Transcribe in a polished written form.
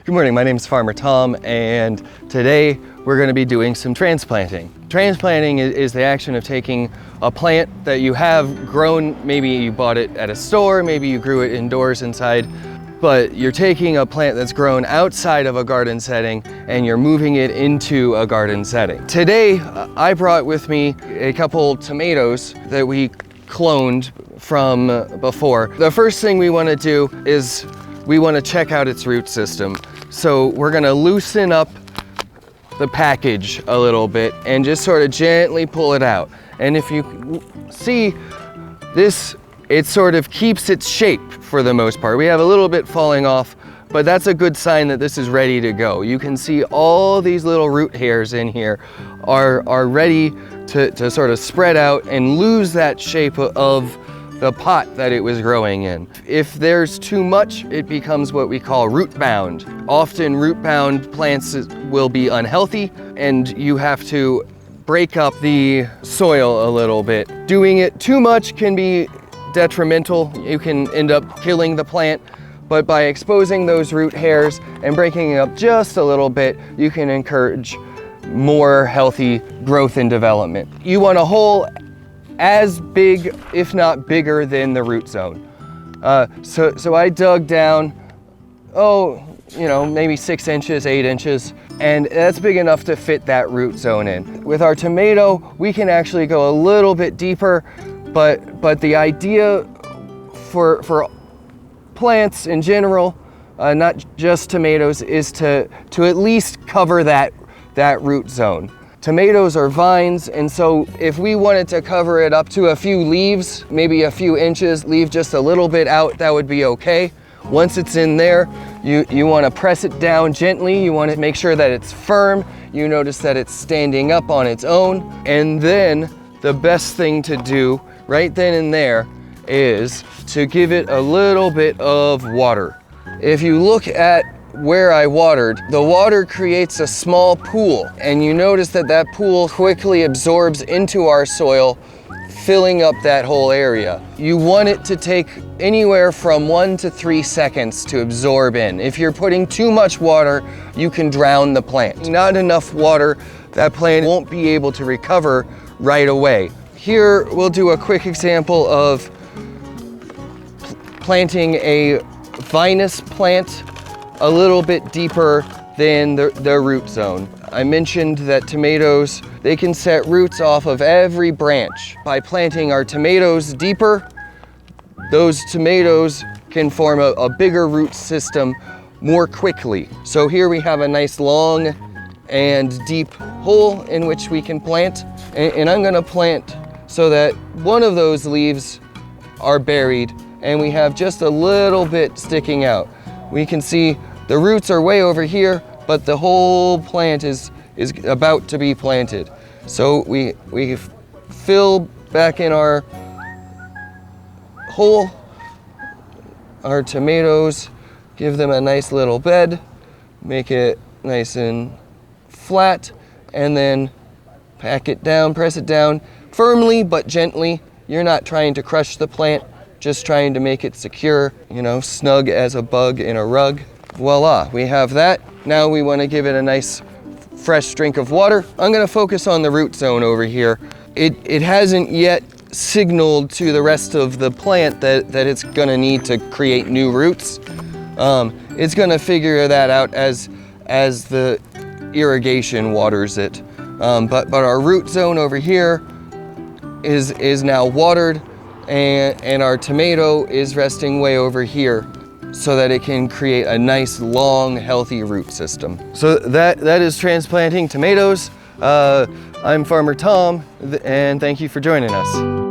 Good morning, my name is Farmer Tom, and today we're going to be doing some transplanting. Transplanting is the action of taking a plant that you have grown, maybe you bought it at a store, maybe you grew it indoors inside, but you're taking a plant that's grown outside of a garden setting and you're moving it into a garden setting. Today, I brought with me a couple tomatoes that we cloned from before. The first thing we want to do is we want to check out its root system. So we're going to loosen up the package a little bit and just sort of gently pull it out. And if you see this, it sort of keeps its shape for the most part. We have a little bit falling off, but that's a good sign that this is ready to go. You can see all these little root hairs in here are ready to sort of spread out and lose that shape of the pot that it was growing in. If there's too much, it becomes what we call root bound. Often root bound plants will be unhealthy and you have to break up the soil a little bit. Doing it too much can be detrimental. You can end up killing the plant, but by exposing those root hairs and breaking it up just a little bit, you can encourage more healthy growth and development. You want a hole as big, if not bigger, than the root zone. So I dug down, maybe 6 inches, 8 inches, and that's big enough to fit that root zone in. With our tomato, we can actually go a little bit deeper, but the idea for plants in general, not just tomatoes, is to at least cover that root zone. Tomatoes are vines, and so if we wanted to cover it up to a few leaves, maybe a few inches, leave just a little bit out, that would be okay. Once it's in there, you want to press it down gently. You want to make sure that it's firm. You notice that it's standing up on its own. And then the best thing to do right then and there is to give it a little bit of water. If you look at where I watered, the water creates a small pool, and you notice that pool quickly absorbs into our soil, filling up that whole area. You want it to take anywhere from 1 to 3 seconds to absorb in. If you're putting too much water, you can drown the plant. Not enough water, that plant won't be able to recover right away. Here we'll do a quick example of planting a vinous plant a little bit deeper than the root zone. I mentioned that tomatoes, they can set roots off of every branch. By planting our tomatoes deeper, those tomatoes can form a bigger root system more quickly. So here we have a nice long and deep hole in which we can plant. And I'm gonna plant so that one of those leaves are buried and we have just a little bit sticking out. We can see the roots are way over here, but the whole plant is about to be planted. So we fill back in our hole our tomatoes, give them a nice little bed, make it nice and flat, and then pack it down, press it down firmly but gently. You're not trying to crush the plant, just trying to make it secure, snug as a bug in a rug. Voila, we have that. Now we want to give it a nice fresh drink of water. I'm going to focus on the root zone over here. It hasn't yet signaled to the rest of the plant that it's going to need to create new roots. It's going to figure that out as the irrigation waters it. But our root zone over here is now watered, and our tomato is resting way over here so that it can create a nice, long, healthy root system. So that is transplanting tomatoes. I'm Farmer Tom, and thank you for joining us.